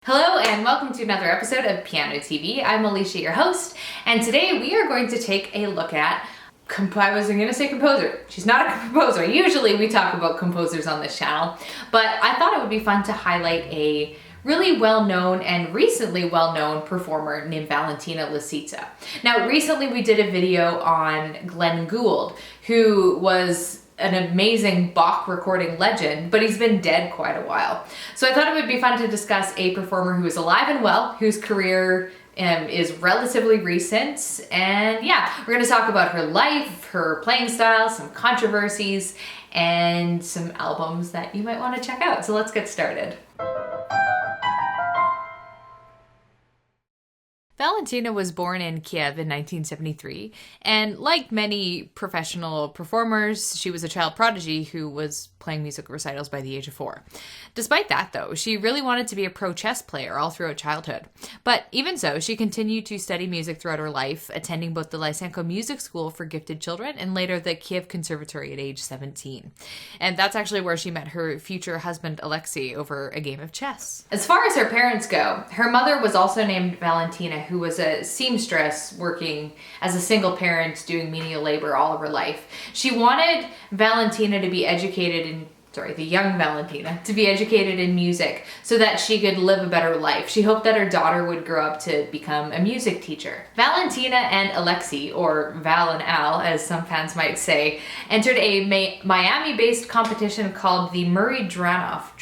Hello and welcome to another episode of Piano TV. I'm Allysia, your host, and today we are going to take a look at I wasn't going to say composer. She's not a composer. Usually we talk about composers on this channel, but I thought it would be fun to highlight a really well-known and recently well-known performer named Valentina Lisitsa. Now, recently we did a video on Glenn Gould, who was an amazing Bach recording legend, but he's been dead quite a while. So I thought it would be fun to discuss a performer who is alive and well, whose career is relatively recent. And yeah, we're gonna talk about her life, her playing style, some controversies, and some albums that you might wanna check out. So let's get started. Valentina was born in Kiev in 1973, and like many professional performers, she was a child prodigy who was playing music recitals by the age of 4. Despite that, though, she really wanted to be a pro chess player all throughout childhood. But even so, she continued to study music throughout her life, attending both the Lysenko Music School for Gifted Children and later the Kiev Conservatory at age 17. And that's actually where she met her future husband, Alexei, over a game of chess. As far as her parents go, her mother was also named Valentina, who was a seamstress working as a single parent doing menial labor all of her life. She wanted Valentina to be educated the young Valentina, to be educated in music so that she could live a better life. She hoped that her daughter would grow up to become a music teacher. Valentina and Alexei, or Val and Al, as some fans might say, entered a Miami-based competition called the Murray Dranoff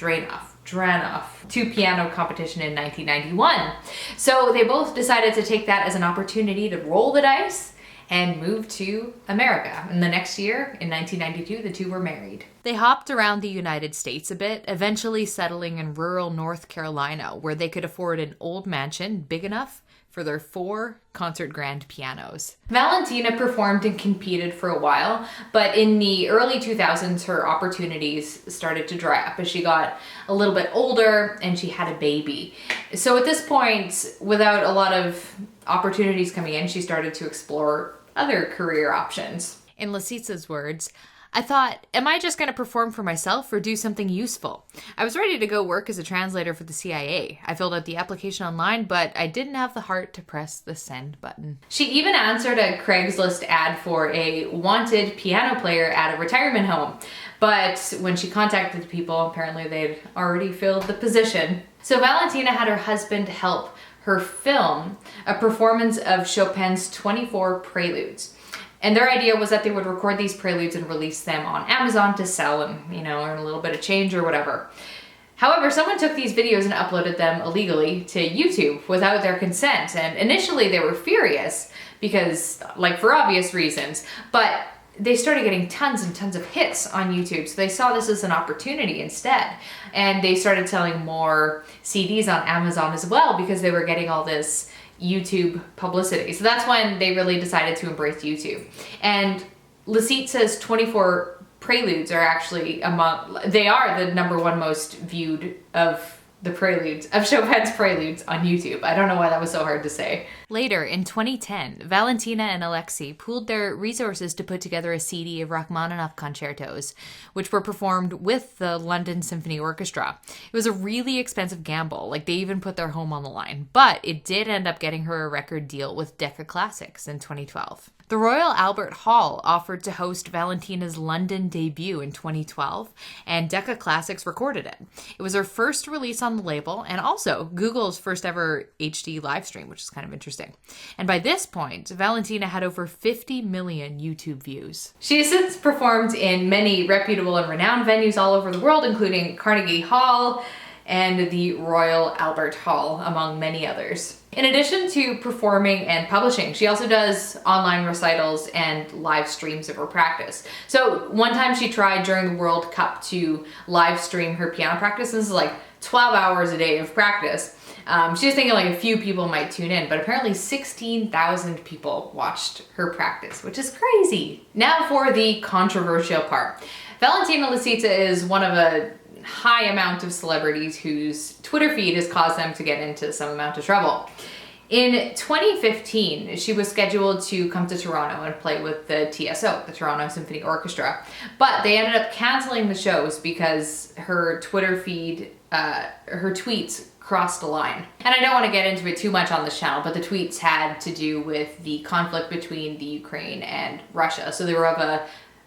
2-piano competition in 1991. So they both decided to take that as an opportunity to roll the dice and move to America. And the next year, in 1992, the two were married. They hopped around the United States a bit, eventually settling in rural North Carolina, where they could afford an old mansion big enough for their 4 concert grand pianos. Valentina performed and competed for a while, but in the early 2000s, her opportunities started to dry up as she got a little bit older and she had a baby. So at this point, without a lot of opportunities coming in, she started to explore other career options. In Lisitsa's words, I thought, am I just going to perform for myself or do something useful? I was ready to go work as a translator for the CIA. I filled out the application online, but I didn't have the heart to press the send button. She even answered a Craigslist ad for a wanted piano player at a retirement home. But when she contacted the people, apparently they'd already filled the position. So Valentina had her husband help her film a performance of Chopin's 24 Preludes. And their idea was that they would record these preludes and release them on Amazon to sell and, earn a little bit of change or whatever. However, someone took these videos and uploaded them illegally to YouTube without their consent. And initially they were furious because, for obvious reasons, but they started getting tons and tons of hits on YouTube. So they saw this as an opportunity instead. And they started selling more CDs on Amazon as well because they were getting all this YouTube publicity. So that's when they really decided to embrace YouTube. And Lisitsa's 24 Preludes are actually they are the #1 most viewed of the Preludes, of Chopin's Preludes on YouTube. I don't know why that was so hard to say. Later, in 2010, Valentina and Alexei pooled their resources to put together a CD of Rachmaninoff concertos, which were performed with the London Symphony Orchestra. It was a really expensive gamble, they even put their home on the line, but it did end up getting her a record deal with Decca Classics in 2012. The Royal Albert Hall offered to host Valentina's London debut in 2012, and Decca Classics recorded it. It was her first release on the label, and also Google's first ever HD live stream, which is kind of interesting. And by this point, Valentina had over 50 million YouTube views. She has since performed in many reputable and renowned venues all over the world, including Carnegie Hall and the Royal Albert Hall, among many others. In addition to performing and publishing, she also does online recitals and live streams of her practice. So one time she tried during the World Cup to live stream her piano practice. This is 12 hours a day of practice. She was thinking a few people might tune in, but apparently 16,000 people watched her practice, which is crazy. Now for the controversial part. Valentina Lisitsa is one of a high amount of celebrities whose Twitter feed has caused them to get into some amount of trouble. In 2015, she was scheduled to come to Toronto and play with the TSO, the Toronto Symphony Orchestra, but they ended up canceling the shows because her Twitter feed, her tweets crossed a line. And I don't want to get into it too much on this channel, but the tweets had to do with the conflict between the Ukraine and Russia. So they were of a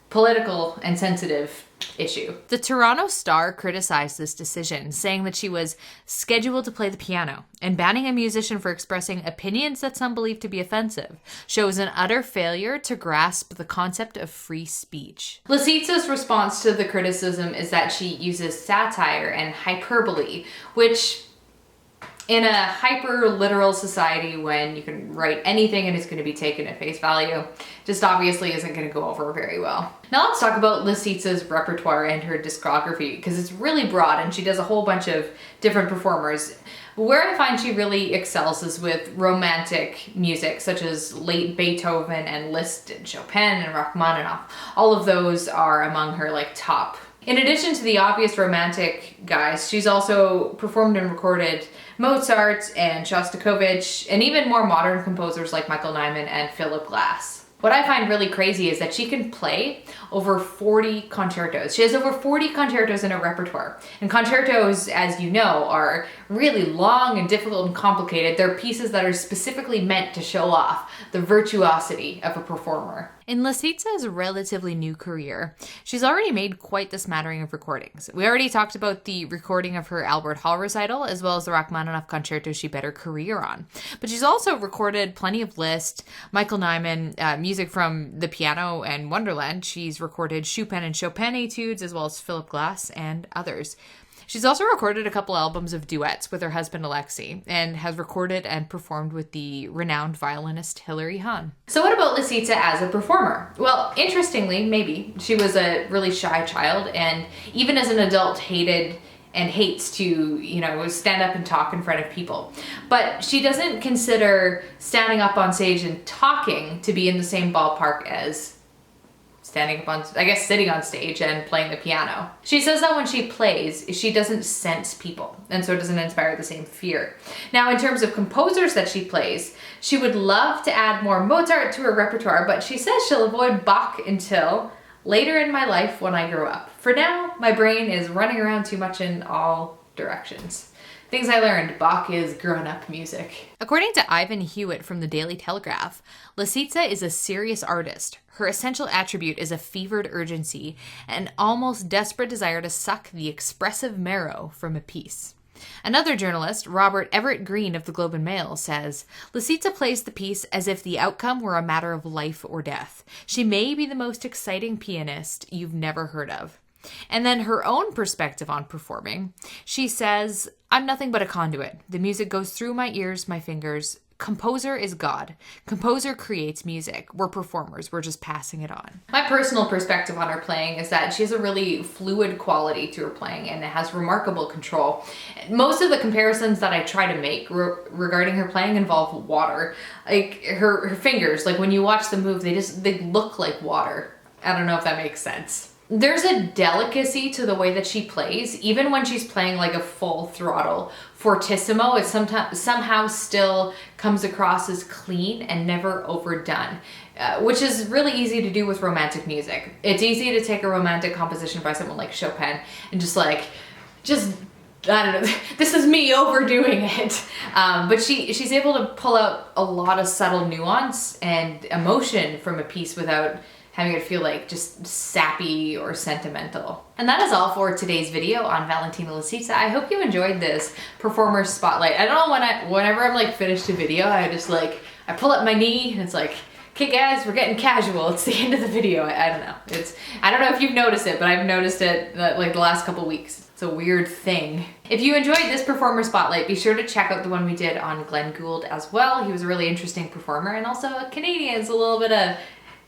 political and sensitive issue. The Toronto Star criticized this decision, saying that she was scheduled to play the piano, and banning a musician for expressing opinions that some believe to be offensive shows an utter failure to grasp the concept of free speech. Lisitsa's response to the criticism is that she uses satire and hyperbole, which in a hyper-literal society when you can write anything and it's going to be taken at face value, just obviously isn't going to go over very well. Now let's talk about Lisitsa's repertoire and her discography, because it's really broad and she does a whole bunch of different performers. Where I find she really excels is with romantic music, such as late Beethoven and Liszt and Chopin and Rachmaninoff. All of those are among her like top. In addition to the obvious romantic guys, she's also performed and recorded Mozart and Shostakovich, and even more modern composers like Michael Nyman and Philip Glass. What I find really crazy is that she can play over 40 concertos. She has over 40 concertos in her repertoire. And concertos, as you know, are really long and difficult and complicated. They're pieces that are specifically meant to show off the virtuosity of a performer. In Lisitsa's relatively new career, she's already made quite the smattering of recordings. We already talked about the recording of her Albert Hall recital, as well as the Rachmaninoff concerto she bet her career on. But she's also recorded plenty of Liszt, Michael Nyman, music from the piano and Wonderland. She's recorded Chopin and Chopin etudes, as well as Philip Glass and others. She's also recorded a couple albums of duets with her husband Alexei, and has recorded and performed with the renowned violinist Hilary Hahn. So what about Lisitsa as a performer? Well, interestingly, maybe, she was a really shy child, and even as an adult hated and hates to, stand up and talk in front of people. But she doesn't consider standing up on stage and talking to be in the same ballpark as sitting on stage and playing the piano. She says that when she plays, she doesn't sense people, and so it doesn't inspire the same fear. Now, in terms of composers that she plays, she would love to add more Mozart to her repertoire, but she says she'll avoid Bach until later in my life when I grow up. For now, my brain is running around too much in all directions. Things I learned, Bach is grown-up music. According to Ivan Hewitt from the Daily Telegraph, Lisitsa is a serious artist. Her essential attribute is a fevered urgency, an almost desperate desire to suck the expressive marrow from a piece. Another journalist, Robert Everett Green of the Globe and Mail, says, Lisitsa plays the piece as if the outcome were a matter of life or death. She may be the most exciting pianist you've never heard of. And then her own perspective on performing. She says, I'm nothing but a conduit. The music goes through my ears, my fingers. Composer is God. Composer creates music. We're performers. We're just passing it on. My personal perspective on her playing is that she has a really fluid quality to her playing and it has remarkable control. Most of the comparisons that I try to make regarding her playing involve water. Like her fingers, like when you watch them move, they look like water. I don't know if that makes sense. There's a delicacy to the way that she plays, even when she's playing like a full throttle fortissimo. It somehow still comes across as clean and never overdone, which is really easy to do with romantic music. It's easy to take a romantic composition by someone like Chopin and just I don't know, this is me overdoing it. But she's able to pull out a lot of subtle nuance and emotion from a piece without having it feel like just sappy or sentimental. And that is all for today's video on Valentina Lisitsa. I hope you enjoyed this performer spotlight. I don't know, whenever I'm like finished a video, I pull up my knee and it's like, okay guys, we're getting casual. It's the end of the video. I don't know. I don't know if you've noticed it, but I've noticed it like the last couple weeks. It's a weird thing. If you enjoyed this performer spotlight, be sure to check out the one we did on Glenn Gould as well. He was a really interesting performer and also a Canadian. It's a little bit of,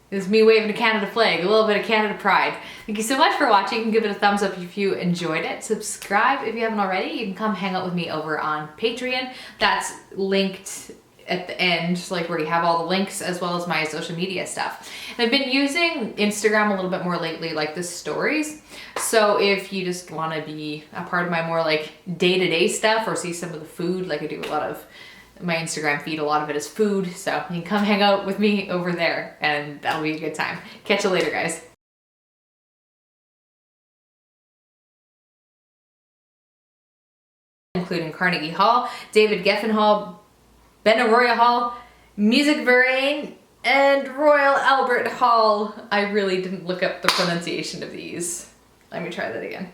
this is me waving a Canada flag, a little bit of Canada pride. Thank you so much for watching. You can give it a thumbs up if you enjoyed it. Subscribe if you haven't already. You can come hang out with me over on Patreon. That's linked at the end, like where you have all the links as well as my social media stuff. And I've been using Instagram a little bit more lately, like the stories. So if you just want to be a part of my more like day-to-day stuff or see some of the food, like I do a lot of my Instagram feed, a lot of it is food, so you can come hang out with me over there and that'll be a good time. Catch you later, guys. including Carnegie Hall, David Geffen Hall, Benaroya Hall, Musikverein, and Royal Albert Hall. I really didn't look up the pronunciation of these. Let me try that again.